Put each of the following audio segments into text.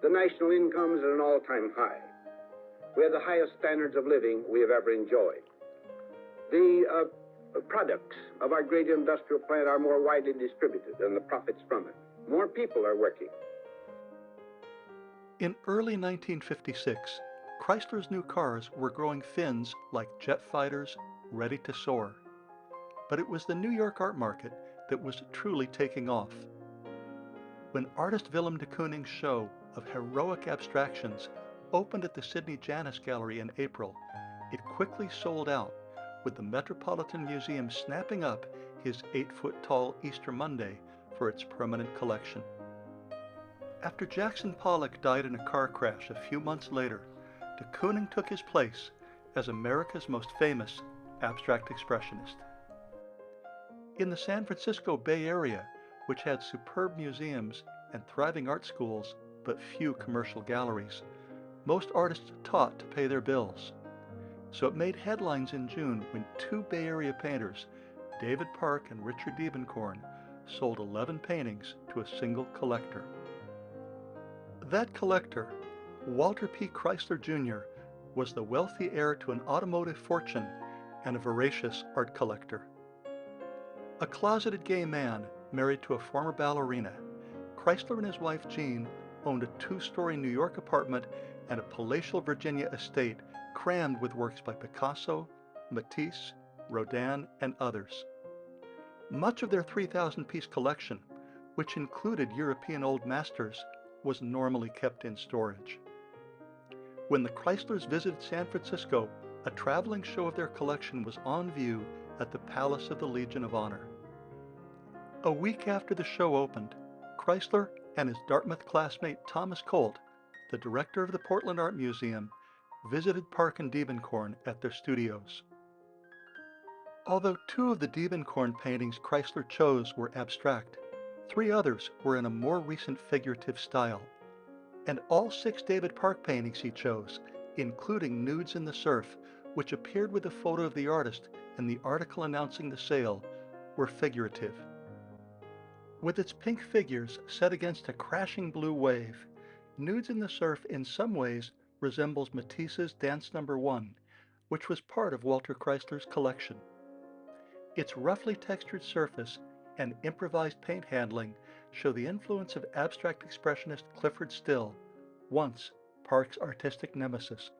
The national income is at an all-time high. We have the highest standards of living we have ever enjoyed. The products of our great industrial plant are more widely distributed and the profits from it. More people are working. In early 1956, Chrysler's new cars were growing fins like jet fighters ready to soar. But it was the New York art market that was truly taking off. When artist Willem de Kooning's show of heroic abstractions opened at the Sydney Janis Gallery in April, it quickly sold out, with the Metropolitan Museum snapping up his 8-foot-tall Easter Monday for its permanent collection. After Jackson Pollock died in a car crash a few months later, de Kooning took his place as America's most famous abstract expressionist. In the San Francisco Bay Area, which had superb museums and thriving art schools but few commercial galleries, most artists taught to pay their bills. So it made headlines in June when two Bay Area painters, David Park and Richard Diebenkorn, sold 11 paintings to a single collector. That collector, Walter P. Chrysler Jr., was the wealthy heir to an automotive fortune and a voracious art collector. A closeted gay man married to a former ballerina, Chrysler and his wife Jean owned a 2-story New York apartment and a palatial Virginia estate crammed with works by Picasso, Matisse, Rodin, and others. Much of their 3,000-piece collection, which included European old masters, was normally kept in storage. When the Chryslers visited San Francisco, a traveling show of their collection was on view at the Palace of the Legion of Honor. A week after the show opened, Chrysler and his Dartmouth classmate Thomas Colt, the director of the Portland Art Museum, visited Park and Diebenkorn at their studios. Although 2 of the Diebenkorn paintings Chrysler chose were abstract, 3 others were in a more recent figurative style. And all 6 David Park paintings he chose, including Nudes in the Surf, which appeared with a photo of the artist in the article announcing the sale, were figurative. With its pink figures set against a crashing blue wave, Nudes in the Surf in some ways resembles Matisse's Dance No. 1, which was part of Walter Chrysler's collection. Its roughly textured surface and improvised paint handling show the influence of abstract expressionist Clyfford Still, once Park's artistic nemesis.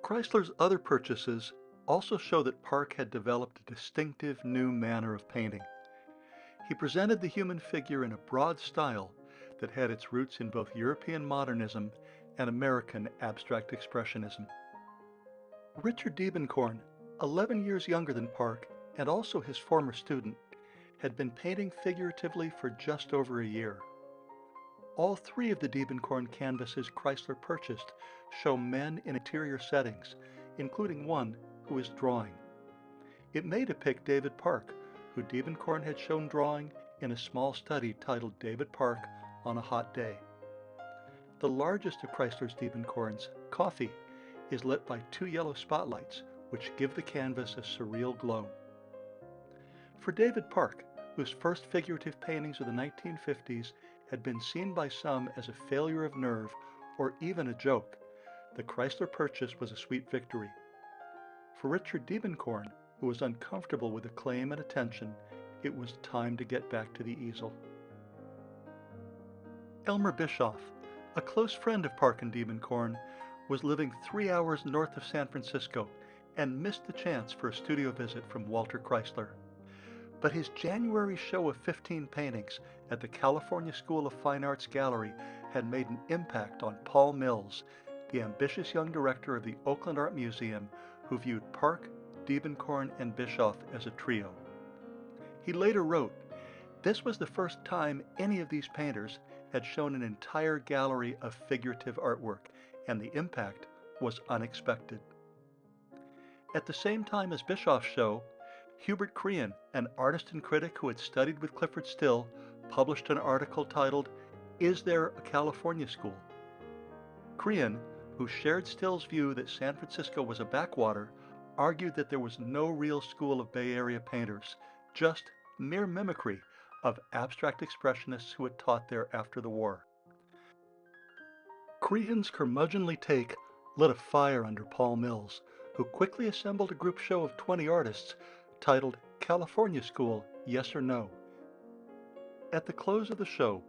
Chrysler's other purchases also show that Park had developed a distinctive new manner of painting. He presented the human figure in a broad style that had its roots in both European modernism and American abstract expressionism. Richard Diebenkorn, 11 years younger than Park and also his former student, had been painting figuratively for just over a year. All 3 of the Diebenkorn canvases Chrysler purchased show men in interior settings, including one who is drawing. It may depict David Park, who Diebenkorn had shown drawing in a small study titled David Park on a Hot Day. The largest of Chrysler's Diebenkorns, Coffee, is lit by 2 yellow spotlights, which give the canvas a surreal glow. For David Park, whose first figurative paintings of the 1950s had been seen by some as a failure of nerve or even a joke, the Chrysler purchase was a sweet victory. For Richard Diebenkorn, who was uncomfortable with acclaim and attention, it was time to get back to the easel. Elmer Bischoff, a close friend of Park and Diebenkorn, was living 3 hours north of San Francisco and missed the chance for a studio visit from Walter Chrysler. But his January show of 15 paintings at the California School of Fine Arts Gallery had made an impact on Paul Mills, the ambitious young director of the Oakland Art Museum, who viewed Park, Diebenkorn, and Bischoff as a trio. He later wrote, "This was the first time any of these painters had shown an entire gallery of figurative artwork, and the impact was unexpected." At the same time as Bischoff's show, Hubert Crean, an artist and critic who had studied with Clyfford Still, published an article titled, "Is There a California School?" Crean, who shared Still's view that San Francisco was a backwater, argued that there was no real school of Bay Area painters, just mere mimicry of abstract expressionists who had taught there after the war. Crehan's curmudgeonly take lit a fire under Paul Mills, who quickly assembled a group show of 20 artists titled California School, Yes or No. At the close of the show,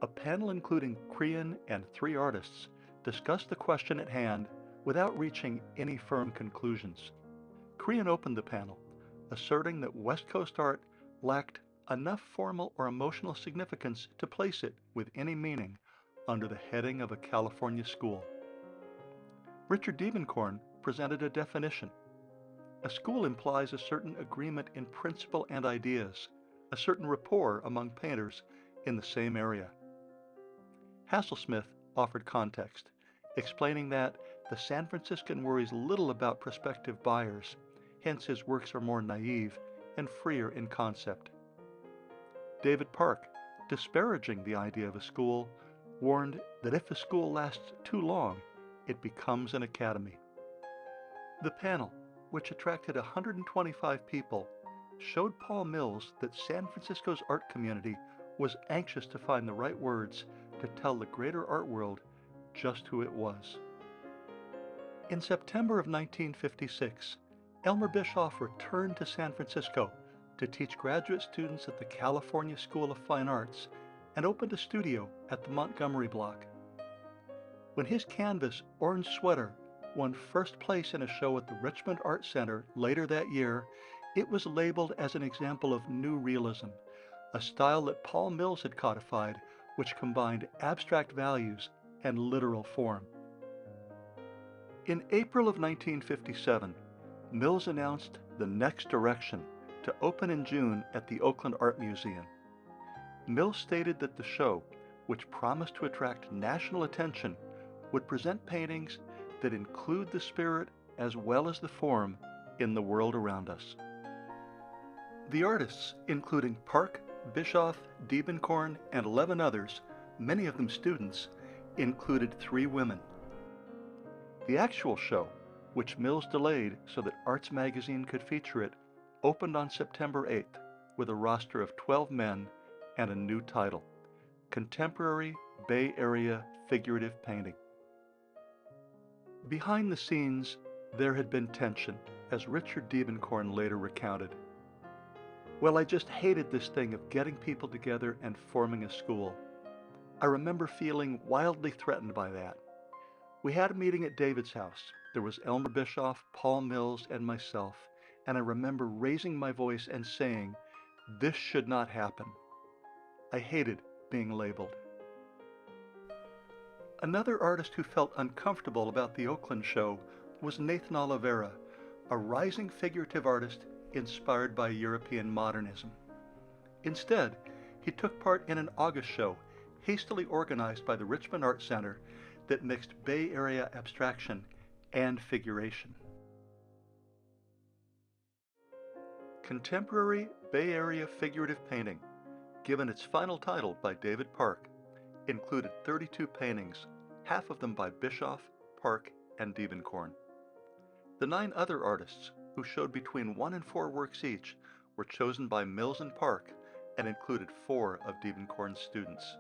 a panel including Crehan and 3 artists discussed the question at hand without reaching any firm conclusions. Crehan opened the panel, asserting that West Coast art lacked enough formal or emotional significance to place it with any meaning under the heading of a California school. Richard Diebenkorn presented a definition. A school implies a certain agreement in principle and ideas, a certain rapport among painters in the same area. Hasselschmidt offered context, explaining that the San Franciscan worries little about prospective buyers, hence his works are more naive and freer in concept. David Park, disparaging the idea of a school, warned that if a school lasts too long, it becomes an academy. The panel, which attracted 125 people, showed Paul Mills that San Francisco's art community was anxious to find the right words to tell the greater art world just who it was. In September of 1956, Elmer Bischoff returned to San Francisco to teach graduate students at the California School of Fine Arts and opened a studio at the Montgomery Block. When his canvas, Orange Sweater, won first place in a show at the Richmond Art Center later that year, it was labeled as an example of New Realism, a style that Paul Mills had codified, which combined abstract values and literal form. In April of 1957, Mills announced The Next Direction to open in June at the Oakland Art Museum. Mills stated that the show, which promised to attract national attention, would present paintings that include the spirit as well as the form in the world around us. The artists, including Park, Bischoff, Diebenkorn, and 11 others, many of them students, included 3 women. The actual show, which Mills delayed so that Arts Magazine could feature it, opened on September 8th with a roster of 12 men and a new title, Contemporary Bay Area Figurative Painting. Behind the scenes, there had been tension, as Richard Diebenkorn later recounted. Well, I just hated this thing of getting people together and forming a school. I remember feeling wildly threatened by that. We had a meeting at David's house. There was Elmer Bischoff, Paul Mills, and myself, and I remember raising my voice and saying, "This should not happen." I hated being labeled. Another artist who felt uncomfortable about the Oakland show was Nathan Oliveira, a rising figurative artist inspired by European modernism. Instead, he took part in an August show hastily organized by the Richmond Art Center that mixed Bay Area abstraction and figuration. Contemporary Bay Area Figurative Painting, given its final title by David Park, included 32 paintings, half of them by Bischoff, Park, and Diebenkorn. The 9 other artists, who showed between 1 and 4 works each, were chosen by Mills and Park and included 4 of Diebenkorn's students.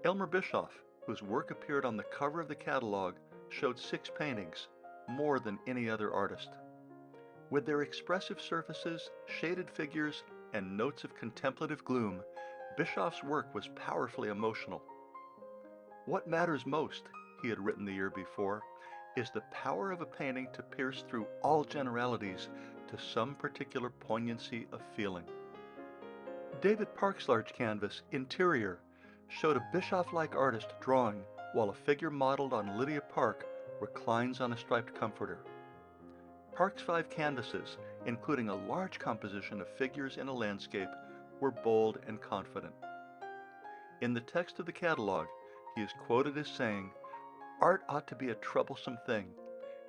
Elmer Bischoff, whose work appeared on the cover of the catalog, showed 6 paintings, more than any other artist. With their expressive surfaces, shaded figures, and notes of contemplative gloom, Bischoff's work was powerfully emotional. What matters most, he had written the year before, is the power of a painting to pierce through all generalities to some particular poignancy of feeling. David Park's large canvas, Interior, showed a Bischoff-like artist drawing while a figure modeled on Lydia Park reclines on a striped comforter. Park's 5 canvases, including a large composition of figures in a landscape, were bold and confident. In the text of the catalog, he is quoted as saying, "Art ought to be a troublesome thing,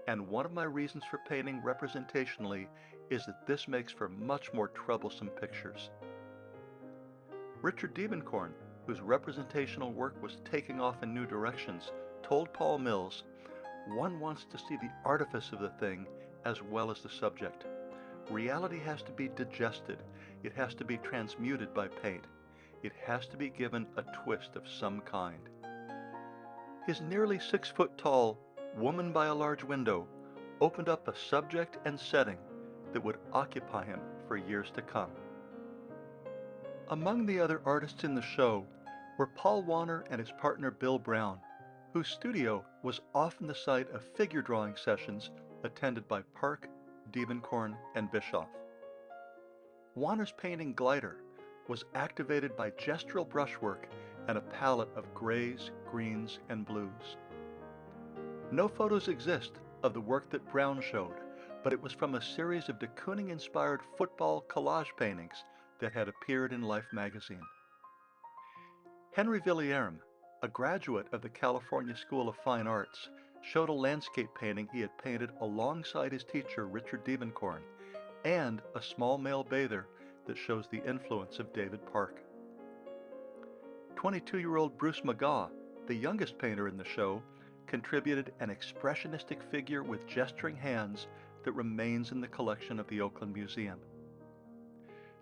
and one of my reasons for painting representationally is that this makes for much more troublesome pictures." Richard Diebenkorn, whose representational work was taking off in new directions, told Paul Mills, "One wants to see the artifice of the thing as well as the subject. Reality has to be digested. It has to be transmuted by paint. It has to be given a twist of some kind." His nearly 6-foot-tall Woman by a Large Window opened up a subject and setting that would occupy him for years to come. Among the other artists in the show were Paul Warner and his partner Bill Brown, whose studio was often the site of figure drawing sessions attended by Park, Diebenkorn, and Bischoff. Warner's painting Glider was activated by gestural brushwork and a palette of grays, greens, and blues. No photos exist of the work that Brown showed, but it was from a series of de Kooning-inspired football collage paintings that had appeared in Life magazine. Henry Villiers, a graduate of the California School of Fine Arts, showed a landscape painting he had painted alongside his teacher Richard Diebenkorn, and a small male bather that shows the influence of David Park. 22-year-old Bruce McGaw, the youngest painter in the show, contributed an expressionistic figure with gesturing hands that remains in the collection of the Oakland Museum.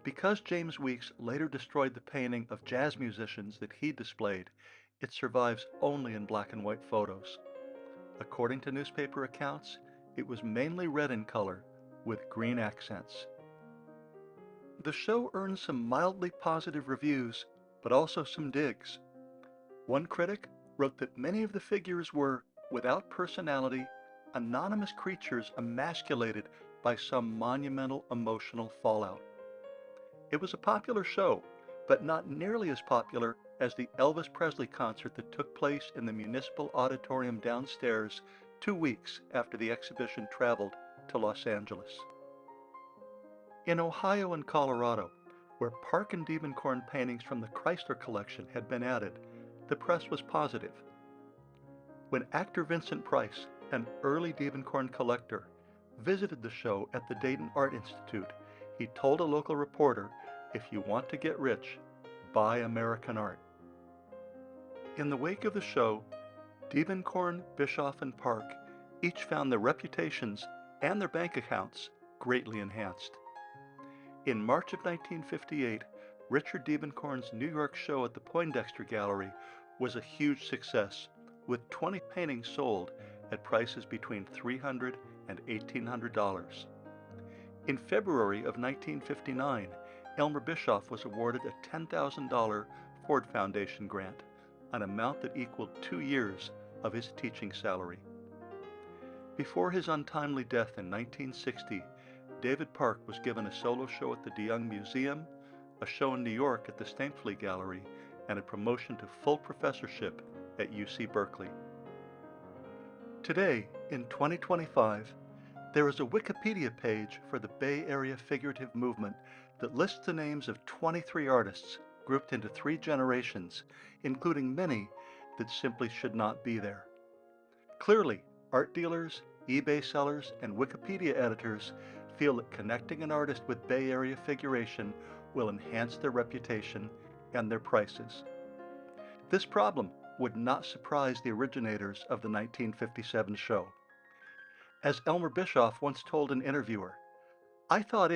Because James Weeks later destroyed the painting of jazz musicians that he displayed, it survives only in black and white photos. According to newspaper accounts, it was mainly red in color with green accents. The show earned some mildly positive reviews, but also some digs. One critic wrote that many of the figures were, without personality, anonymous creatures emasculated by some monumental emotional fallout. It was a popular show, but not nearly as popular as the Elvis Presley concert that took place in the Municipal Auditorium downstairs 2 weeks after the exhibition traveled to Los Angeles. In Ohio and Colorado, where Park and Diebenkorn paintings from the Chrysler collection had been added, the press was positive. When actor Vincent Price, an early Diebenkorn collector, visited the show at the Dayton Art Institute, he told a local reporter, "If you want to get rich, buy American art." In the wake of the show, Diebenkorn, Bischoff, and Park each found their reputations and their bank accounts greatly enhanced. In March of 1958, Richard Diebenkorn's New York show at the Poindexter Gallery was a huge success, with 20 paintings sold at prices between $300 and $1,800. In February of 1959, Elmer Bischoff was awarded a $10,000 Ford Foundation grant, an amount that equaled 2 years of his teaching salary. Before his untimely death in 1960, David Park was given a solo show at the DeYoung Museum, a show in New York at the Stapleton Gallery, and a promotion to full professorship at UC Berkeley. Today, in 2025, there is a Wikipedia page for the Bay Area Figurative Movement that lists the names of 23 artists grouped into 3 generations, including many that simply should not be there. Clearly, art dealers, eBay sellers, and Wikipedia editors feel that connecting an artist with Bay Area figuration will enhance their reputation and their prices. This problem would not surprise the originators of the 1957 show. As Elmer Bischoff once told an interviewer, "I thought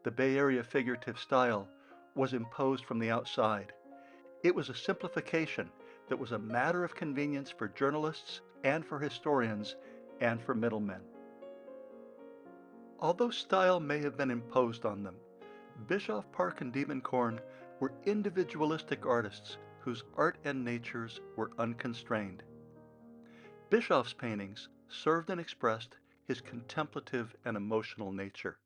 the Bay Area figurative style, was imposed from the outside. It was a simplification that was a matter of convenience for journalists and for historians and for middlemen." Although style may have been imposed on them, Bischoff, Park, and Diebenkorn were individualistic artists whose art and natures were unconstrained. Bischoff's paintings served and expressed his contemplative and emotional nature.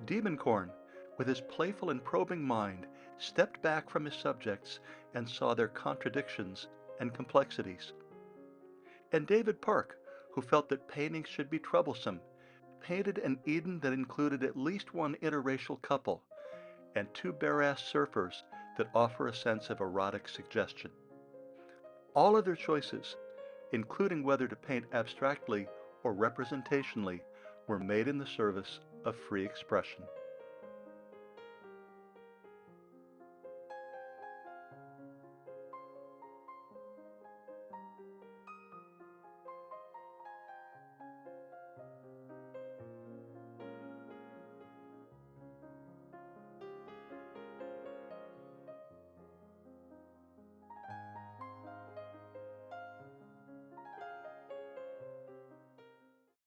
Diebenkorn, with his playful and probing mind, stepped back from his subjects and saw their contradictions and complexities. And David Park, who felt that paintings should be troublesome, painted an Eden that included at least one interracial couple and 2 bare-ass surfers that offer a sense of erotic suggestion. All of their choices, including whether to paint abstractly or representationally, were made in the service of free expression.